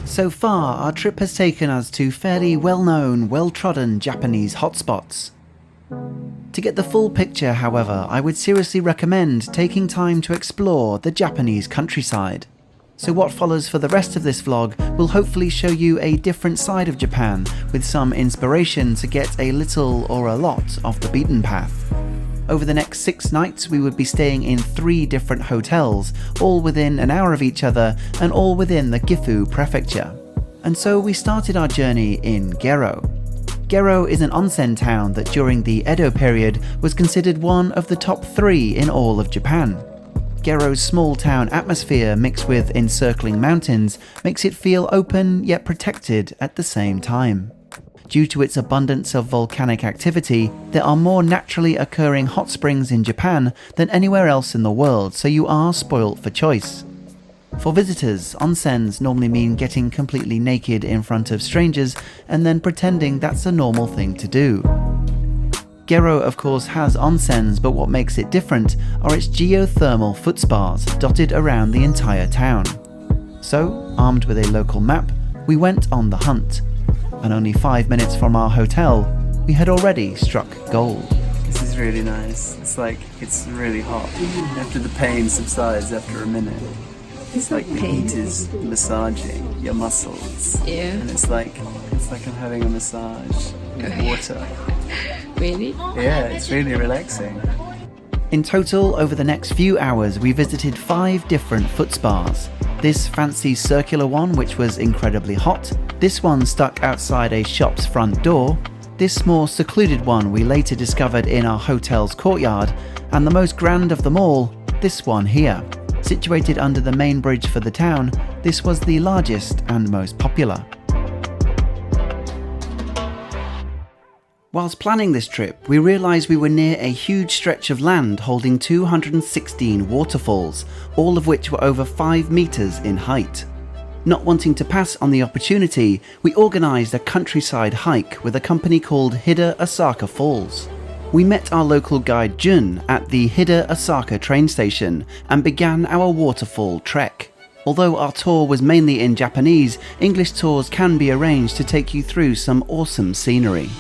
So far, our trip has taken us to fairly well-known, well-trodden Japanese hotspots. To get the full picture, however, I would seriously recommend taking time to explore the Japanese countryside. So what follows for the rest of this vlog will hopefully show you a different side of Japan, with some inspiration to get a little or a lot off the beaten path. Over the next 6 nights we would be staying in 3 different hotels, all within an hour of each other and all within the Gifu Prefecture. And so we started our journey in Gero. Gero is an onsen town that during the Edo period was considered one of the top 3 in all of Japan. Gero's small town atmosphere mixed with encircling mountains makes it feel open yet protected at the same time. Due to its abundance of volcanic activity, there are more naturally occurring hot springs in Japan than anywhere else in the world, so you are spoilt for choice. For visitors, onsens normally mean getting completely naked in front of strangers and then pretending that's a normal thing to do. Gero of course has onsens, but what makes it different are its geothermal foot spas dotted around the entire town. So, armed with a local map, we went on the hunt. And only 5 minutes from our hotel, we had already struck gold. This is really nice. It's like, it's really hot. After the pain subsides after a minute. It's like the heat is massaging your muscles. Yeah. And it's like I'm having a massage with water. Really? Yeah, it's really relaxing. In total, over the next few hours, we visited 5 different foot spas. This fancy circular one, which was incredibly hot. This one stuck outside a shop's front door. This more secluded one we later discovered in our hotel's courtyard. And the most grand of them all, this one here. Situated under the main bridge for the town, this was the largest and most popular. Whilst planning this trip, we realised we were near a huge stretch of land holding 216 waterfalls, all of which were over 5 meters in height. Not wanting to pass on the opportunity, we organised a countryside hike with a company called Hida Osaka Falls. We met our local guide Jun at the Hida Osaka train station and began our waterfall trek. Although our tour was mainly in Japanese, English tours can be arranged to take you through some awesome scenery.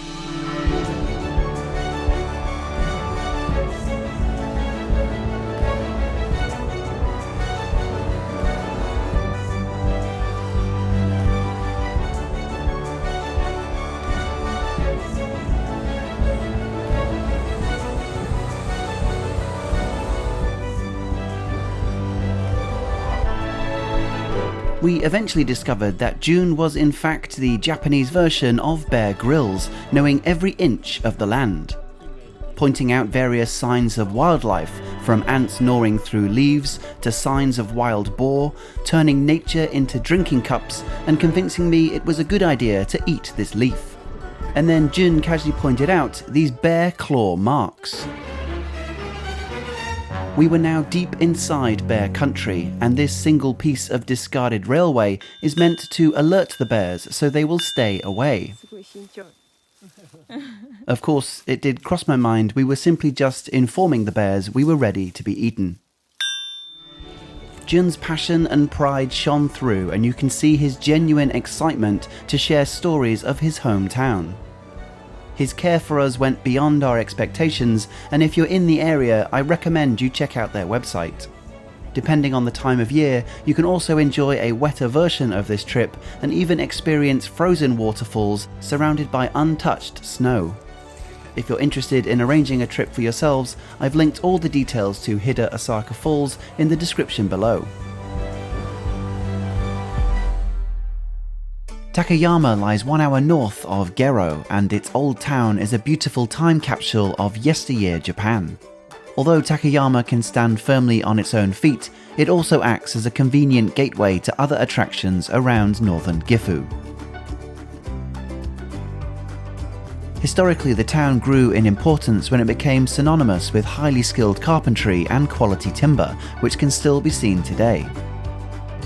We eventually discovered that June was in fact the Japanese version of Bear Grylls, knowing every inch of the land. Pointing out various signs of wildlife, from ants gnawing through leaves to signs of wild boar, turning nature into drinking cups and convincing me it was a good idea to eat this leaf. And then Jun casually pointed out these bear claw marks. We were now deep inside bear country, and this single piece of discarded railway is meant to alert the bears so they will stay away. Of course, it did cross my mind we were simply just informing the bears we were ready to be eaten. Jun's passion and pride shone through, and you can see his genuine excitement to share stories of his hometown. His care for us went beyond our expectations, and if you're in the area, I recommend you check out their website. Depending on the time of year, you can also enjoy a wetter version of this trip and even experience frozen waterfalls surrounded by untouched snow. If you're interested in arranging a trip for yourselves, I've linked all the details to Hida Osaka Falls in the description below. Takayama lies 1 hour north of Gero, and its old town is a beautiful time capsule of yesteryear Japan. Although Takayama can stand firmly on its own feet, it also acts as a convenient gateway to other attractions around northern Gifu. Historically, the town grew in importance when it became synonymous with highly skilled carpentry and quality timber, which can still be seen today.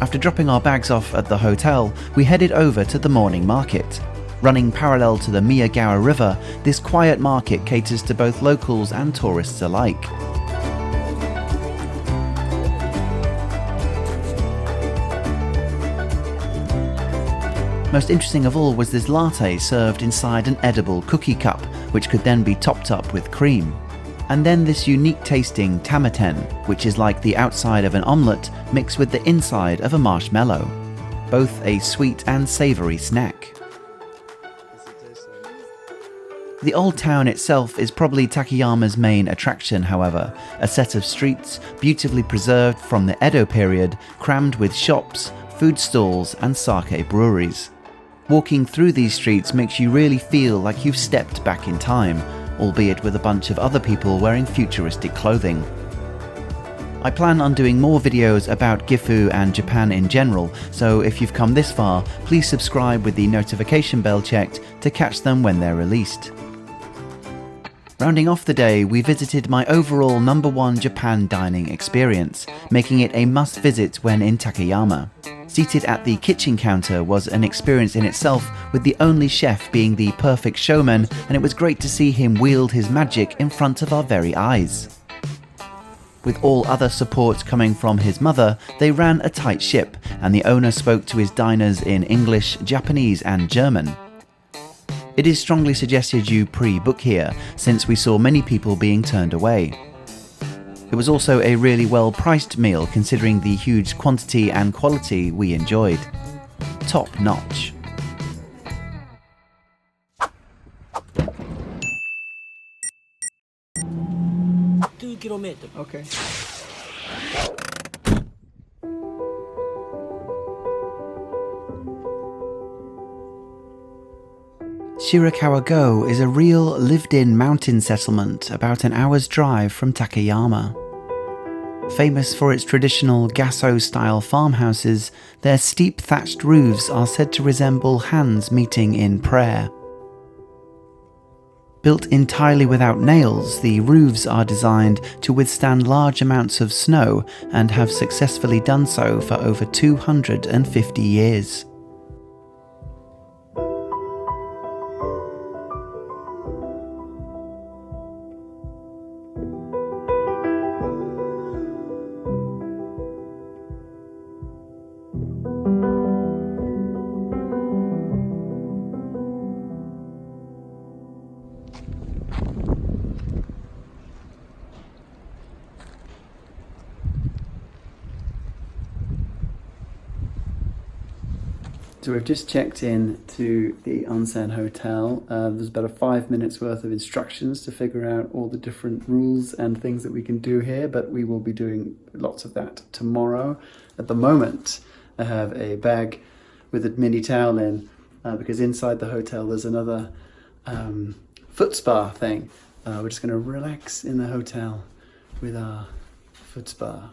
After dropping our bags off at the hotel, we headed over to the morning market. Running parallel to the Miyagawa River, this quiet market caters to both locals and tourists alike. Most interesting of all was this latte served inside an edible cookie cup, which could then be topped up with cream. And then this unique tasting tamaten, which is like the outside of an omelette mixed with the inside of a marshmallow. Both a sweet and savoury snack. The Old Town itself is probably Takayama's main attraction, however, a set of streets beautifully preserved from the Edo period, crammed with shops, food stalls and sake breweries. Walking through these streets makes you really feel like you've stepped back in time, albeit with a bunch of other people wearing futuristic clothing. I plan on doing more videos about Gifu and Japan in general, so if you've come this far, please subscribe with the notification bell checked to catch them when they're released. Rounding off the day, we visited my overall #1 Japan dining experience, making it a must-visit when in Takayama. Seated at the kitchen counter was an experience in itself, with the only chef being the perfect showman, and it was great to see him wield his magic in front of our very eyes. With all other support coming from his mother, they ran a tight ship, and the owner spoke to his diners in English, Japanese and German. It is strongly suggested you pre-book here, since we saw many people being turned away. It was also a really well-priced meal considering the huge quantity and quality we enjoyed. Top notch. Okay. Shirakawa-Go is a real lived-in mountain settlement about an hour's drive from Takayama. Famous for its traditional gasso-style farmhouses, their steep thatched roofs are said to resemble hands meeting in prayer. Built entirely without nails, the roofs are designed to withstand large amounts of snow and have successfully done so for over 250 years. So we've just checked in to the onsen hotel. There's about a 5 minutes worth of instructions to figure out all the different rules and things that we can do here, but we will be doing lots of that tomorrow. At the moment, I have a bag with a mini towel in because inside the hotel there's another foot spa thing. We're just going to relax in the hotel with our foot spa.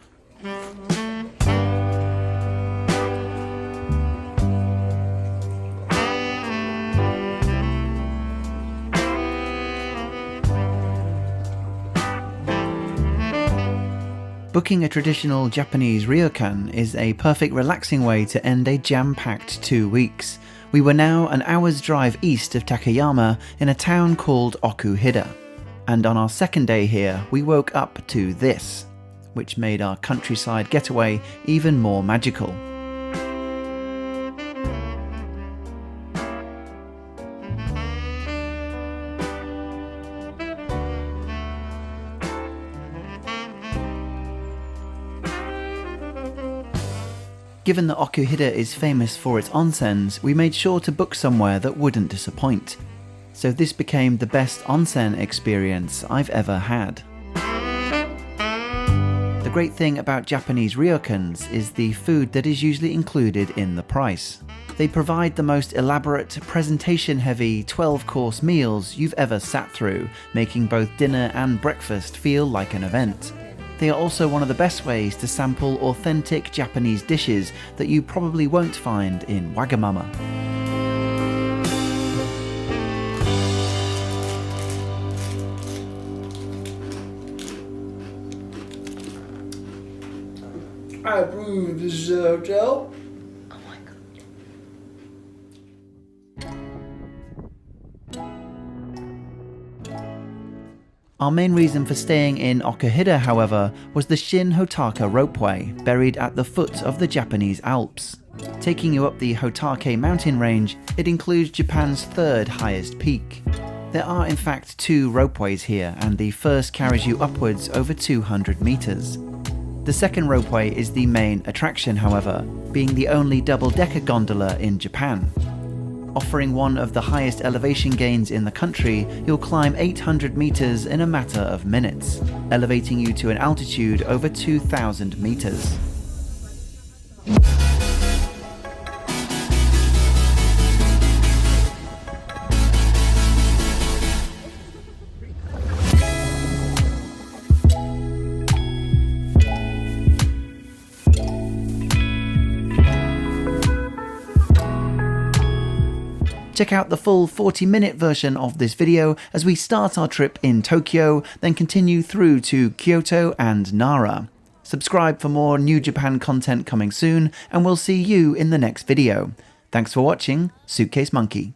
Booking a traditional Japanese ryokan is a perfect relaxing way to end a jam-packed 2 weeks. We were now an hour's drive east of Takayama in a town called Okuhida. And on our second day here, we woke up to this, which made our countryside getaway even more magical. Given that Okuhida is famous for its onsens, we made sure to book somewhere that wouldn't disappoint. So this became the best onsen experience I've ever had. The great thing about Japanese ryokans is the food that is usually included in the price. They provide the most elaborate, presentation-heavy 12-course meals you've ever sat through, making both dinner and breakfast feel like an event. They are also one of the best ways to sample authentic Japanese dishes that you probably won't find in Wagamama. I approve this hotel. Oh my god. Our main reason for staying in Okuhida, however, was the Shinhotaka ropeway, buried at the foot of the Japanese Alps. Taking you up the Hotake mountain range, it includes Japan's third highest peak. There are in fact 2 ropeways here, and the first carries you upwards over 200 meters. The second ropeway is the main attraction, however, being the only double-decker gondola in Japan. Offering one of the highest elevation gains in the country, you'll climb 800 meters in a matter of minutes, elevating you to an altitude over 2,000 meters. Check out the full 40-minute version of this video as we start our trip in Tokyo, then continue through to Kyoto and Nara. Subscribe for more New Japan content coming soon, and we'll see you in the next video. Thanks for watching, Suitcase Monkey.